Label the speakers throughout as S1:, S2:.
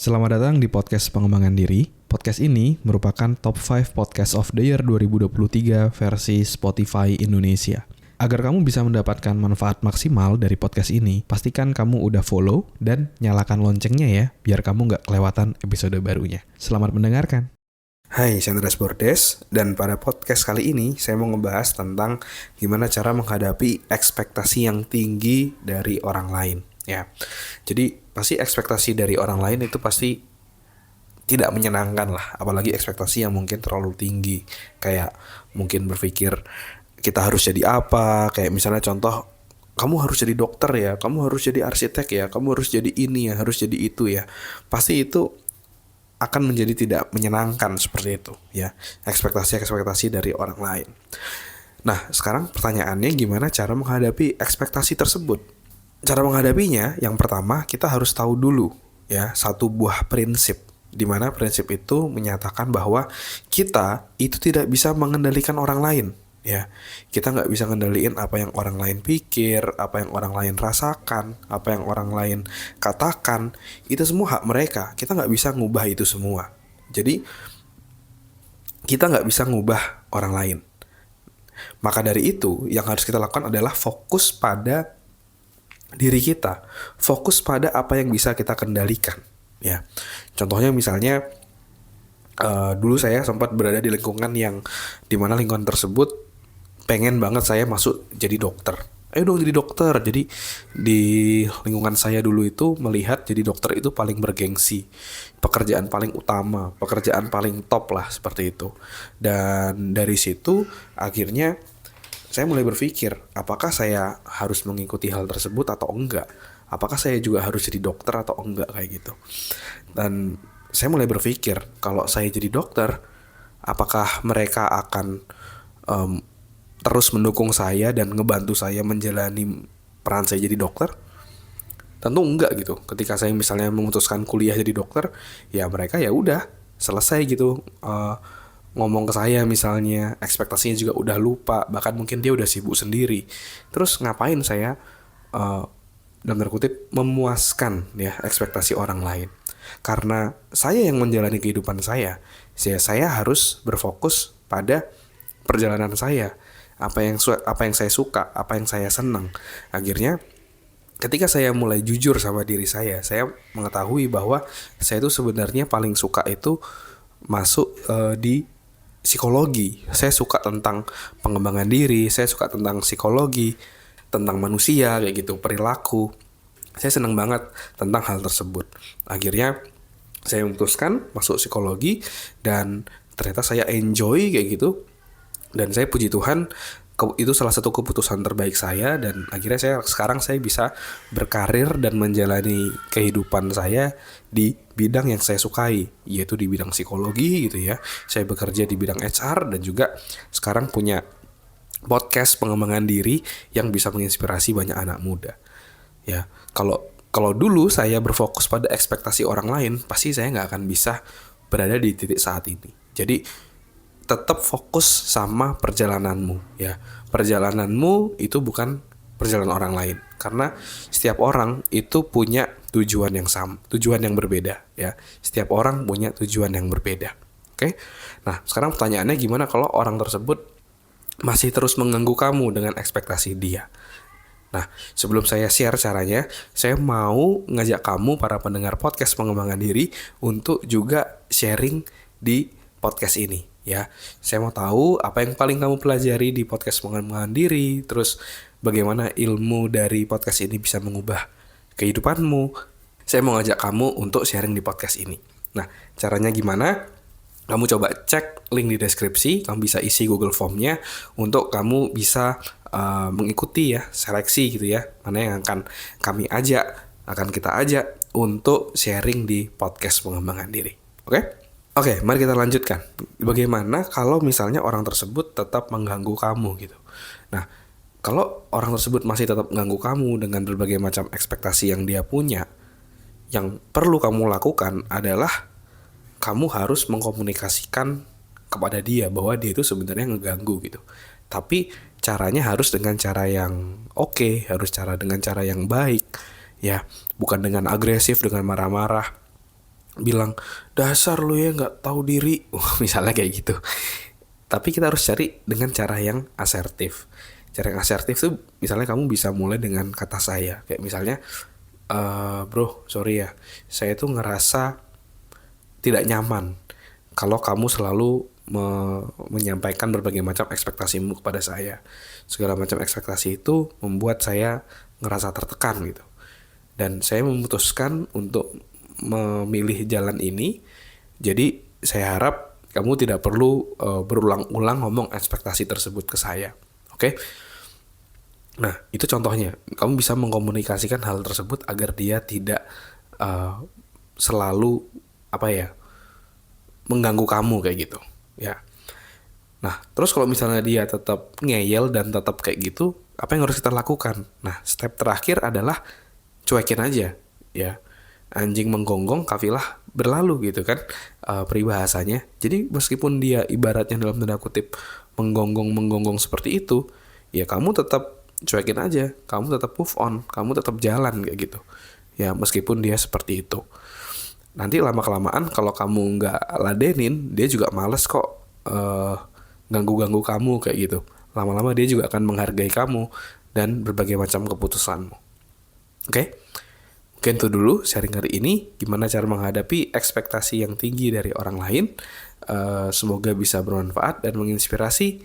S1: Selamat datang di podcast pengembangan diri. Podcast ini merupakan top 5 podcast of the year 2023 versi Spotify Indonesia. Agar kamu bisa mendapatkan manfaat maksimal dari podcast ini, pastikan kamu udah follow dan nyalakan loncengnya ya, biar kamu nggak kelewatan episode barunya. Selamat mendengarkan.
S2: Hai, saya Andreas Bordes, dan pada podcast kali ini saya mau ngebahas tentang gimana cara menghadapi ekspektasi yang tinggi dari orang lain. Ya, jadi pasti ekspektasi dari orang lain itu pasti tidak menyenangkan lah, apalagi ekspektasi yang mungkin terlalu tinggi. Kayak mungkin berpikir kita harus jadi apa, kayak misalnya contoh, kamu harus jadi dokter ya, kamu harus jadi arsitek ya, kamu harus jadi ini ya, harus jadi itu ya. Pasti itu akan menjadi tidak menyenangkan seperti itu ya, ekspektasi-ekspektasi dari orang lain. Nah, sekarang pertanyaannya gimana cara menghadapi ekspektasi tersebut? Cara menghadapinya, yang pertama kita harus tahu dulu ya satu buah prinsip, di mana prinsip itu menyatakan bahwa kita itu tidak bisa mengendalikan orang lain ya. Kita nggak bisa ngendaliin apa yang orang lain pikir, apa yang orang lain rasakan, apa yang orang lain katakan. Itu semua hak mereka, kita nggak bisa ngubah itu semua. Jadi kita nggak bisa ngubah orang lain. Maka dari itu yang harus kita lakukan adalah fokus pada diri kita, fokus pada apa yang bisa kita kendalikan ya. Contohnya misalnya dulu saya sempat berada di lingkungan yang dimana lingkungan tersebut pengen banget saya masuk jadi dokter. Ayo dong jadi dokter. Jadi di lingkungan saya dulu itu melihat jadi dokter itu paling bergengsi, pekerjaan paling utama, pekerjaan paling top lah, seperti itu. Dan dari situ akhirnya saya mulai berpikir, apakah saya harus mengikuti hal tersebut atau enggak? Apakah saya juga harus jadi dokter atau enggak, kayak gitu. Dan saya mulai berpikir, kalau saya jadi dokter, apakah mereka akan terus mendukung saya dan ngebantu saya menjalani peran saya jadi dokter? Tentu enggak gitu. Ketika saya misalnya memutuskan kuliah jadi dokter, ya mereka ya udah selesai gitu. Ngomong ke saya misalnya, ekspektasinya juga udah lupa, bahkan mungkin dia udah sibuk sendiri. Terus ngapain saya dalam tanda kutip memuaskan ya ekspektasi orang lain? Karena saya yang menjalani kehidupan saya harus berfokus pada perjalanan saya, apa yang saya suka, apa yang saya senang. Akhirnya ketika saya mulai jujur sama diri saya mengetahui bahwa saya itu sebenarnya paling suka itu masuk di psikologi. Saya suka tentang pengembangan diri, saya suka tentang psikologi, tentang manusia kayak gitu, perilaku. Saya senang banget tentang hal tersebut. Akhirnya saya memutuskan masuk psikologi dan ternyata saya enjoy kayak gitu. Dan saya puji Tuhan, itu salah satu keputusan terbaik saya, dan akhirnya sekarang saya bisa berkarir dan menjalani kehidupan saya di bidang yang saya sukai, yaitu di bidang psikologi gitu ya. Saya bekerja di bidang HR dan juga sekarang punya podcast pengembangan diri yang bisa menginspirasi banyak anak muda. Ya, kalau dulu saya berfokus pada ekspektasi orang lain, pasti saya nggak akan bisa berada di titik saat ini. Jadi tetap fokus sama perjalananmu ya. Perjalananmu itu bukan perjalanan orang lain, karena setiap orang itu punya tujuan yang sama, tujuan yang berbeda ya. Setiap orang punya tujuan yang berbeda. Oke? Nah, sekarang pertanyaannya, gimana kalau orang tersebut masih terus mengganggu kamu dengan ekspektasi dia? Nah, sebelum saya share caranya, saya mau ngajak kamu, para pendengar podcast pengembangan diri, untuk juga sharing di podcast ini ya. Saya mau tahu apa yang paling kamu pelajari di podcast pengembangan diri, terus bagaimana ilmu dari podcast ini bisa mengubah kehidupanmu. Saya mau ngajak kamu untuk sharing di podcast ini. Nah, caranya gimana? Kamu coba cek link di deskripsi, kamu bisa isi Google Form-nya untuk kamu bisa mengikuti ya, seleksi gitu ya, mana yang akan kita ajak untuk sharing di podcast pengembangan diri. Oke, mari kita lanjutkan. Bagaimana kalau misalnya orang tersebut tetap mengganggu kamu gitu? Nah, kalau orang tersebut masih tetap mengganggu kamu dengan berbagai macam ekspektasi yang dia punya, yang perlu kamu lakukan adalah kamu harus mengkomunikasikan kepada dia bahwa dia itu sebenarnya ngeganggu gitu. Tapi caranya harus dengan cara yang oke, dengan cara yang baik ya, bukan dengan agresif, dengan marah-marah. bilang dasar lu ya nggak tahu diri, misalnya kayak gitu. Tapi kita harus cari dengan cara yang asertif. Cara yang asertif tuh misalnya kamu bisa mulai dengan kata saya, kayak misalnya, bro, sorry ya, saya tuh ngerasa tidak nyaman kalau kamu selalu menyampaikan berbagai macam ekspektasimu kepada saya. Segala macam ekspektasi itu membuat saya ngerasa tertekan gitu. Dan saya memutuskan untuk memilih jalan ini. Jadi saya harap kamu tidak perlu berulang-ulang ngomong ekspektasi tersebut ke saya. Oke? Nah, itu contohnya. Kamu bisa mengkomunikasikan hal tersebut agar dia tidak selalu mengganggu kamu kayak gitu, ya. Nah, terus kalau misalnya dia tetap ngeyel dan tetap kayak gitu, apa yang harus kita lakukan? Nah, step terakhir adalah cuekin aja, ya. Anjing menggonggong, kafilah berlalu gitu kan, peribahasanya. Jadi meskipun dia ibaratnya dalam tanda kutip menggonggong seperti itu, ya kamu tetap cuekin aja, kamu tetap move on, kamu tetap jalan kayak gitu. Ya, meskipun dia seperti itu. Nanti lama-kelamaan kalau kamu nggak ladenin, dia juga males kok ganggu-ganggu kamu kayak gitu. Lama-lama dia juga akan menghargai kamu dan berbagai macam keputusanmu. Oke? Mungkin itu dulu sharing hari ini, gimana cara menghadapi ekspektasi yang tinggi dari orang lain. Semoga bisa bermanfaat dan menginspirasi.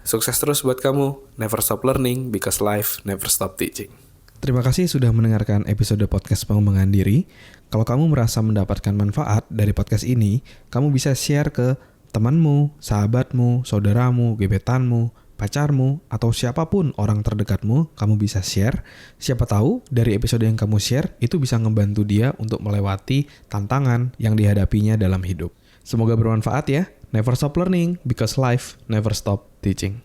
S2: Sukses terus buat kamu. Never stop learning because life never stop teaching.
S1: Terima kasih sudah mendengarkan episode podcast pengembangan diri. Kalau kamu merasa mendapatkan manfaat dari podcast ini, kamu bisa share ke temanmu, sahabatmu, saudaramu, gebetanmu, pacarmu, atau siapapun orang terdekatmu, kamu bisa share. Siapa tahu dari episode yang kamu share, itu bisa ngebantu dia untuk melewati tantangan yang dihadapinya dalam hidup. Semoga bermanfaat ya. Never stop learning because life never stop teaching.